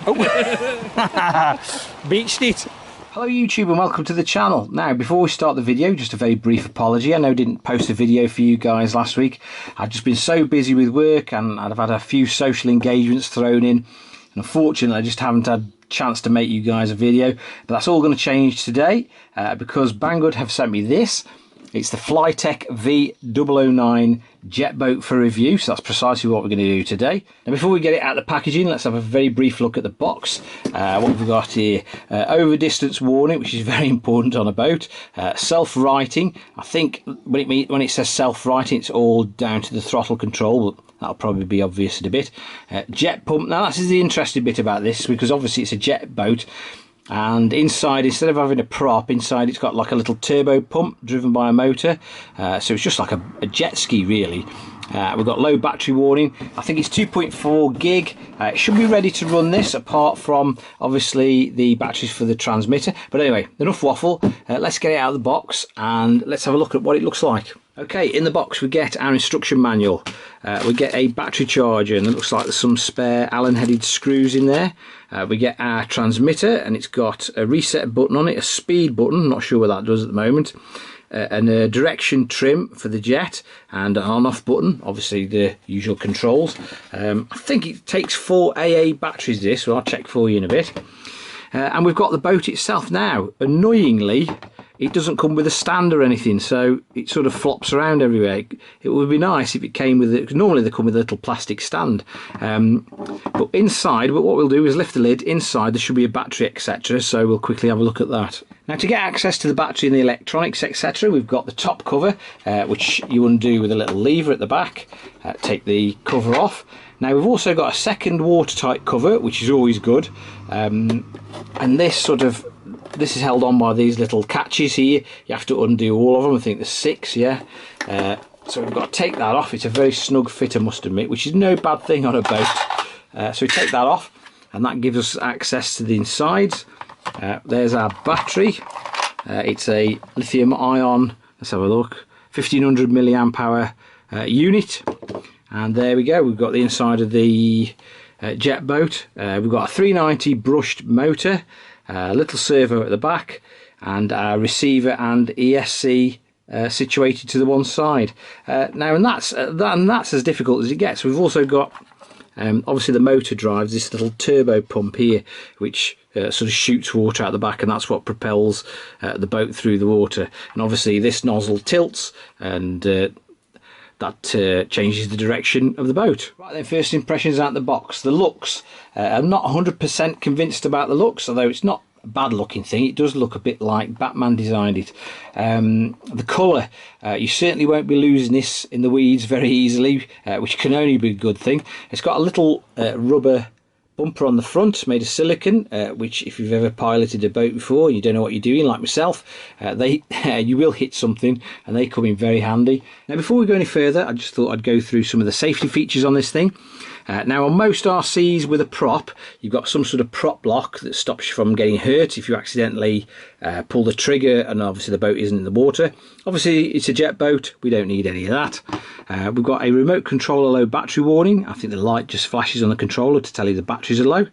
Oh, beached it. Hello YouTube and welcome to the channel. Now before we start the video, just a very brief apology. I know I didn't post a video for you guys last week. I've just been so busy with work and I've had a few social engagements thrown in. And unfortunately I just haven't had a chance to make you guys a video. But that's all going to change today because Banggood have sent me this. It's the Flytec V009 jet boat for review, so that's precisely what we're going to do today. Now before we get it out of the packaging, let's have a very brief look at the box. What we've got here, over distance warning, which is very important on a boat. Self-righting, I think when it says self-righting it's all down to the throttle control, but that'll probably be obvious in a bit. Jet pump, now that's the interesting bit about this, because obviously it's a jet boat. And inside, instead of having a prop, inside it's got like a little turbo pump driven by a motor, so it's just like a jet ski really. We've got low battery warning. I think it's 2.4 gig. It should be ready to run this, apart from obviously the batteries for the transmitter. But anyway, enough waffle. Let's get it out of the box and let's have a look at what it looks like. Okay, in the box we get our instruction manual. We get a battery charger, and it looks like there's some spare Allen headed screws in there. We get our transmitter, and it's got a reset button on it, a speed button, not sure what that does at the moment, and a direction trim for the jet, and an on-off button, obviously the usual controls. I think it takes 4 AA batteries this, so I'll check for you in a bit. And we've got the boat itself now. Annoyingly, it doesn't come with a stand or anything, so it sort of flops around everywhere. It would be nice if it came with it. Normally they come with a little plastic stand, but inside, what we'll do is lift the lid. Inside there should be a battery, etc., so we'll quickly have a look at that. Now to get access to the battery and the electronics, etc., we've got the top cover, which you undo with a little lever at the back. Take the cover off. Now we've also got a second watertight cover, which is always good, and this is held on by these little catches here. You have to undo all of them. I think there's 6, yeah. So we've got to take that off. It's a very snug fit, I must admit, which is no bad thing on a boat. So we take that off, and that gives us access to the insides. There's our battery. It's a lithium ion, let's have a look, 1500 milliamp hour unit. And there we go, we've got the inside of the jet boat. We've got a 390 brushed motor, a little servo at the back, and our receiver and ESC situated to the one side. Now, and that's as difficult as it gets. We've also got, obviously the motor drives this little turbo pump here, which sort of shoots water out the back, and that's what propels the boat through the water. And obviously this nozzle tilts, and that changes the direction of the boat. Right then, first impressions out the box. The looks, I'm not 100% convinced about the looks, although it's not a bad looking thing. It does look a bit like Batman designed it. The colour, you certainly won't be losing this in the weeds very easily, which can only be a good thing. It's got a little rubber bumper on the front made of silicon, which if you've ever piloted a boat before, you don't know what you're doing, like myself, you will hit something, and they come in very handy. Now before we go any further, I just thought I'd go through some of the safety features on this thing. Now on most RCs with a prop, you've got some sort of prop block that stops you from getting hurt if you accidentally pull the trigger and obviously the boat isn't in the water. Obviously it's a jet boat, we don't need any of that. We've got a remote controller low battery warning. I think the light just flashes on the controller to tell you the batteries are low.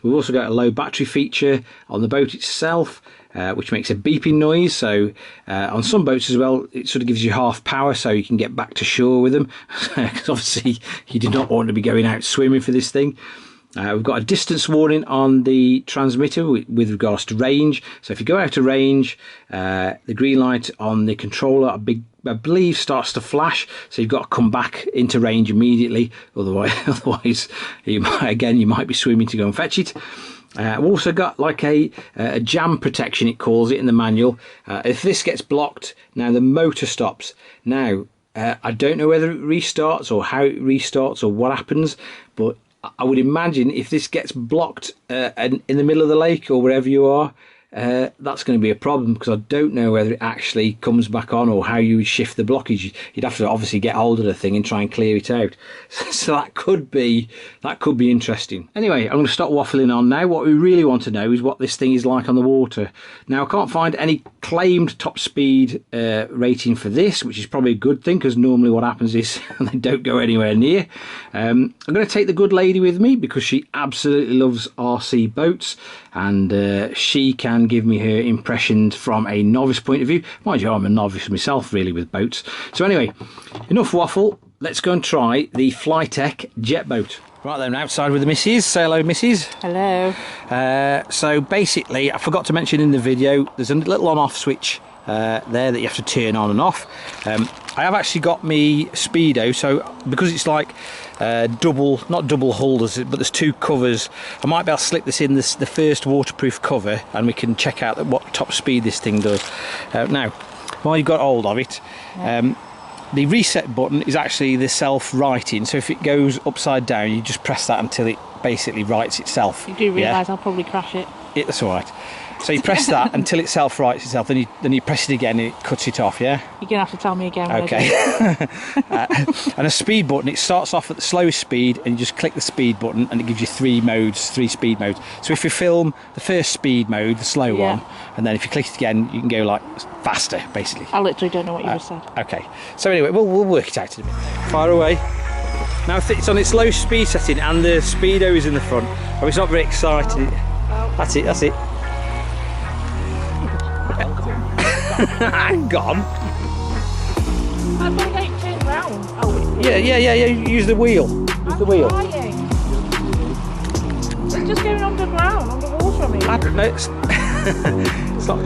We've also got a low battery feature on the boat itself, which makes a beeping noise. So on some boats as well, it sort of gives you half power so you can get back to shore with them, because obviously you do not want to be going out swimming for this thing. We've got a distance warning on the transmitter with regards to range. So if you go out of range, the green light on the controller, I believe, starts to flash. So you've got to come back into range immediately. Otherwise, you might be swimming to go and fetch it. We've also got like a jam protection, it calls it in the manual. If this gets blocked, now the motor stops. Now, I don't know whether it restarts or how it restarts or what happens, but I would imagine if this gets blocked in the middle of the lake or wherever you are, that's going to be a problem, because I don't know whether it actually comes back on or how you would shift the blockage. You'd have to obviously get hold of the thing and try and clear it out. So that could be interesting. Anyway, I'm going to stop waffling on now. What we really want to know is what this thing is like on the water. Now, I can't find any claimed top speed rating for this, which is probably a good thing, because normally what happens is they don't go anywhere near. I'm going to take the good lady with me because she absolutely loves RC boats, and she can give me her impressions from a novice point of view. Mind you, I'm a novice myself really with boats. So anyway, enough waffle, let's go and try the Flytec jet boat. Right then, outside with the missus. Say hello, missus. Hello. So basically, I forgot to mention in the video, there's a little on-off switch there that you have to turn on and off. I have actually got me Speedo, so because it's like not double hulled, but there's two covers, I might be able to slip this in the first waterproof cover, and we can check out what top speed this thing does. Now, while you've got hold of it, the reset button is actually the self-righting, so if it goes upside down, you just press that until it basically rights itself. You do realise I'll probably crash it. That's all right. So you press that until it self-rights itself, then you press it again and it cuts it off, yeah? You're going to have to tell me again. Okay. And a speed button, it starts off at the slowest speed, and you just click the speed button and it gives you three speed modes. So if you film the first speed mode, the slow one, and then if you click it again, you can go like faster, basically. I literally don't know what you just said. Okay. So anyway, we'll work it out in a minute. Fire away. Now it's on its low speed setting and the Speedo is in the front. Oh, it's not very exciting. Oh. That's it. Hang on. I'm going to turn round. Oh, yeah. Use the wheel. I'm trying. It's just going underground, underwater. I mean. I don't know. It's not.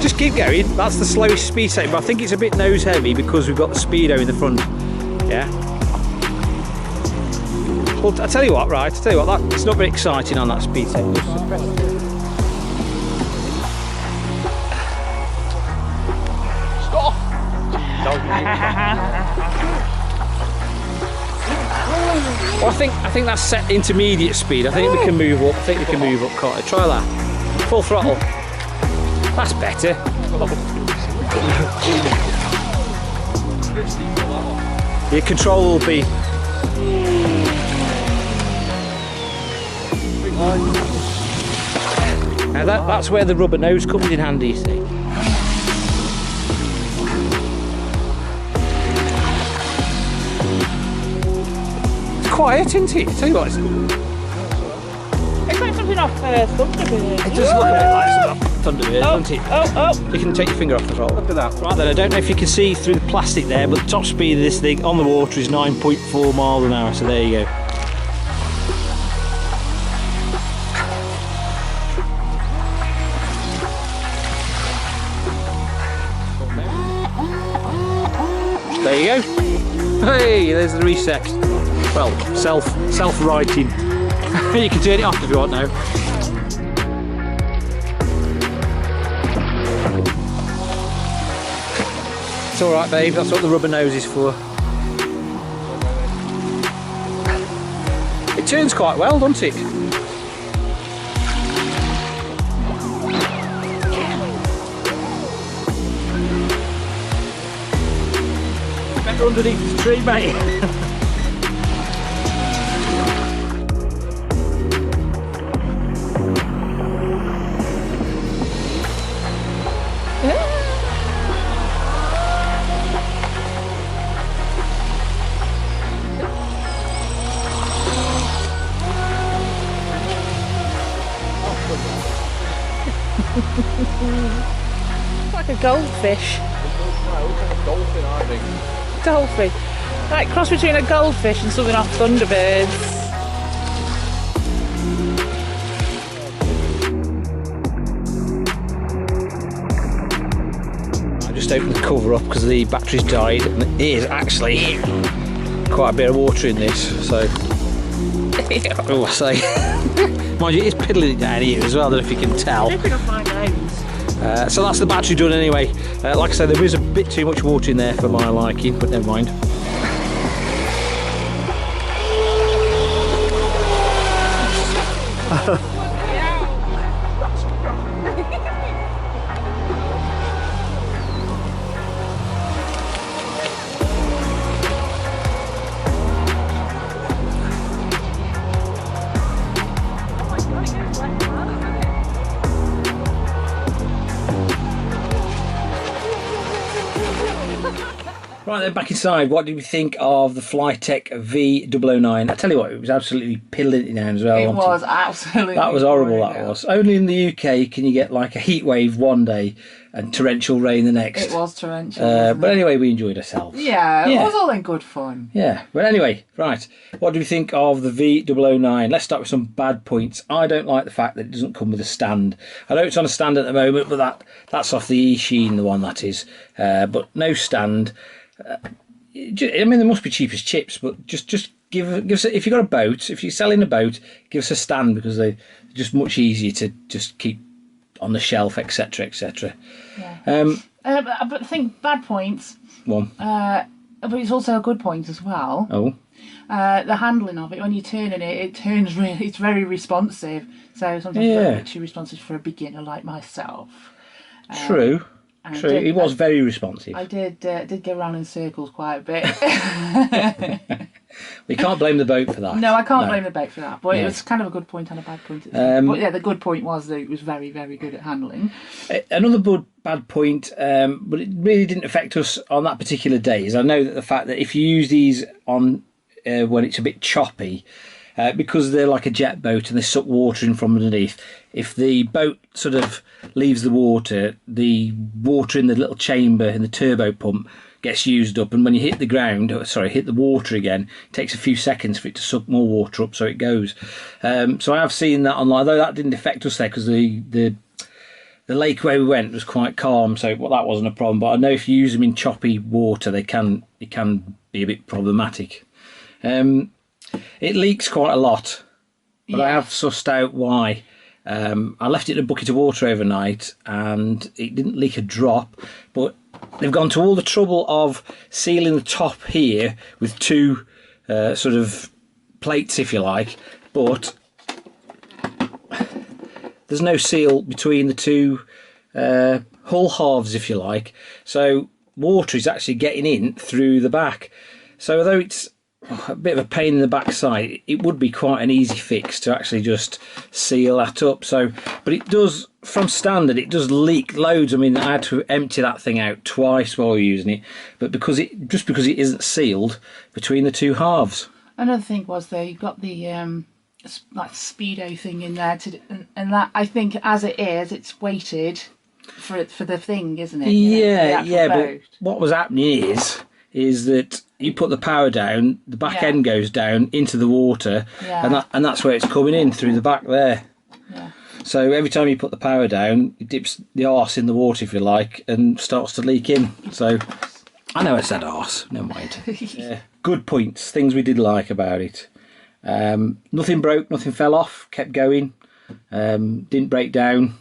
Just keep going. That's the slowest speed setting, but I think it's a bit nose heavy because we've got the Speedo in the front. Yeah. Well, I tell you what, right? It's not very exciting on that speed setting. Well, I think that's set intermediate speed. I think we can move up. Can't we? Try that. Full throttle. That's better. Your control will be. Now that's where the rubber nose comes in handy, you see. Quiet, isn't it? I tell you what, it's like something off Thunderbird. It does look a bit like something off Thunderbird, doesn't it? Oh! You can take your finger off the throttle. Look at that. Right then, I don't know if you can see through the plastic there, but the top speed of this thing on the water is 9.4 miles an hour, so there you go. There you go. Hey, there's the reset. Well, self-righting. You can turn it off if you want now. It's alright, babe, that's what the rubber nose is for. It turns quite well, doesn't it? Better underneath the tree, mate. It's like a goldfish. No, it's like a dolphin, I think. Dolphin. Like cross between a goldfish and something off Thunderbirds. I just opened the cover up because the battery's died, and it is actually quite a bit of water in this, so. Oh, I say. Mind you, it's piddling it down here as well, I don't know if you can tell. Dripping off my nose. So that's the battery done anyway. Like I said, there is a bit too much water in there for my liking, but never mind. Right then, back inside, what did we think of the Flytec V009? I tell you what, it was absolutely pilling it down as well. It was absolutely. That was horrible, that was. Only in the UK can you get like a heat wave one day and torrential rain the next. It was torrential. But anyway, we enjoyed ourselves. Yeah, it was all in good fun. Yeah, but anyway, right. What do we think of the V009? Let's start with some bad points. I don't like the fact that it doesn't come with a stand. I know it's on a stand at the moment, but that's off the Eachine, the one that is. But no stand. I mean, they must be cheap as chips, but just give us, if you've got a boat, if you're selling a boat, give us a stand, because they're just much easier to just keep on the shelf, etc, etc. Yeah. But I think bad points. One. But it's also a good point as well. Oh. The handling of it, when you're turning it, it turns really. It's very responsive. So sometimes it's a bit too responsive for a beginner like myself. True. True. It was very responsive. I did go around in circles quite a bit. We can't blame the boat for that. No, I can't blame the boat for that. But it was kind of a good point and a bad point. But yeah, the good point was that it was very, very good at handling. Another bad point, but it really didn't affect us on that particular day, is I know that the fact that if you use these on when it's a bit choppy, because they're like a jet boat and they suck water in from underneath, if the boat sort of leaves the water in the little chamber in the turbo pump gets used up, and when you hit the ground, hit the water again, it takes a few seconds for it to suck more water up, so it goes. So I have seen that online, though that didn't affect us there, because the lake where we went was quite calm, so that wasn't a problem. But I know if you use them in choppy water, it can be a bit problematic. It leaks quite a lot, but I have sussed out why. I left it in a bucket of water overnight and it didn't leak a drop, but they've gone to all the trouble of sealing the top here with two sort of plates, if you like, but there's no seal between the two hull halves, if you like, so water is actually getting in through the back. So although it's a bit of a pain in the backside, it would be quite an easy fix to actually just seal that up. So, but it does, from standard, it does leak loads. I mean, I had to empty that thing out twice while we were using it, but because it isn't sealed between the two halves. Another thing was though, you've got the like Speedo thing in there, and that, I think as it is, it's weighted for the thing, isn't it? Yeah, but what was happening is that you put the power down, the back end goes down into the water, and that's where it's coming in through the back there. Yeah. So every time you put the power down, it dips the arse in the water, if you like, and starts to leak in. So I know I said arse, never mind. Good points, things we did like about it. Nothing broke, nothing fell off, kept going, didn't break down.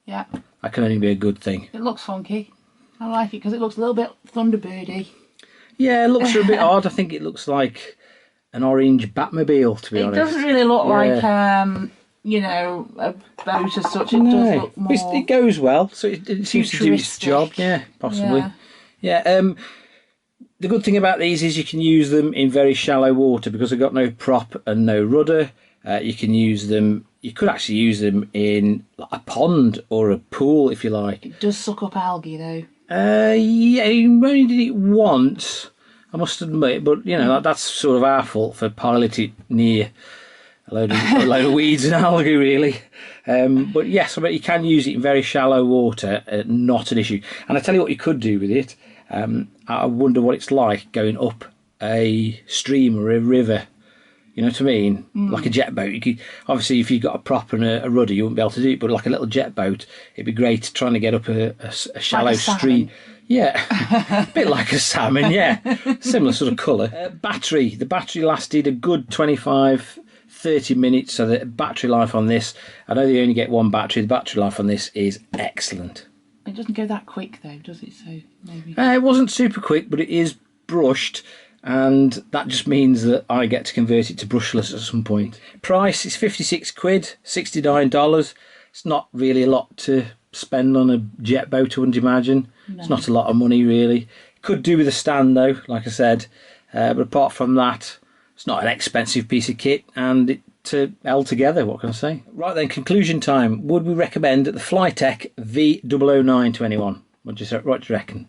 Yeah. That can only be a good thing. It looks funky. I like it because it looks a little bit Thunderbirdy. Yeah, it looks a bit odd. I think it looks like an orange Batmobile, to be honest. It doesn't really look like, you know, a boat as such. It does look more... It goes well, so it seems to do its job. Yeah, possibly. Yeah. The good thing about these is you can use them in very shallow water because they've got no prop and no rudder. You can use them... You could actually use them in a pond or a pool, if you like. It does suck up algae, though. Yeah, he only did it once, I must admit, but you know that's sort of our fault for piloting it near a load of weeds and algae, really. But yes, I bet you can use it in very shallow water, not an issue. And I tell you what you could do with it. I wonder what it's like going up a stream or a river. You know what I mean? Like a jet boat. You could, obviously, if you've got a prop and a rudder, you wouldn't be able to do it. But like a little jet boat, it'd be great trying to get up a shallow like a stream. Yeah, a bit like a salmon. Yeah, similar sort of colour. Battery. The battery lasted a good 25-30 minutes. So the battery life on this, I know they only get one battery. The battery life on this is excellent. It doesn't go that quick though, does it? So maybe it wasn't super quick, but it is brushed. And that just means that I get to convert it to brushless at some point. Price is 56 quid, $69. It's not really a lot to spend on a jet boat, I wouldn't imagine. No. It's not a lot of money, really. Could do with a stand, though, like I said. But apart from that, it's not an expensive piece of kit, and it held together, what can I say? Right then, conclusion time. Would we recommend the Flytec V009 to anyone? What do you reckon?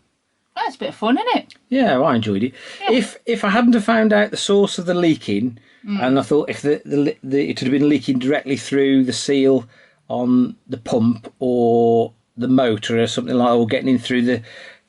Well, it's a bit of fun, isn't it? Yeah, well, I enjoyed it. Yeah. If I hadn't have found out the source of the leaking, and I thought if it had been leaking directly through the seal on the pump or the motor or something like that, or getting in through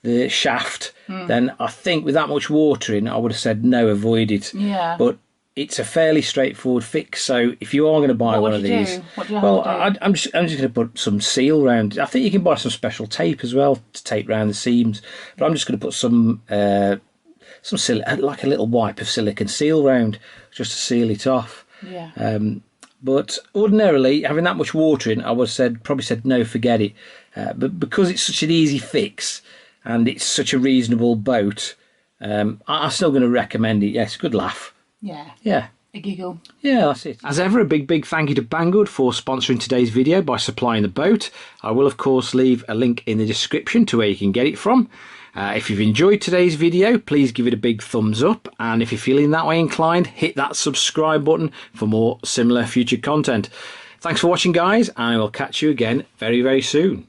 the shaft, then I think with that much water in, I would have said no, avoid it. Yeah. But it's a fairly straightforward fix. So if you are going to buy one of these, I'm just going to put some seal around. I think you can buy some special tape as well to tape around the seams. But I'm just going to put some like a little wipe of silicone seal round just to seal it off. Yeah. But ordinarily, having that much water in, I would have probably said no, forget it. But because it's such an easy fix and it's such a reasonable boat, I'm still going to recommend it. Yes, good laugh. Yeah. Yeah. A giggle. Yeah, that's it. As ever, a big thank you to Banggood for sponsoring today's video by supplying the boat. I will, of course, leave a link in the description to where you can get it from. If you've enjoyed today's video, please give it a big thumbs up. And if you're feeling that way inclined, hit that subscribe button for more similar future content. Thanks for watching, guys, and I will catch you again very, very soon.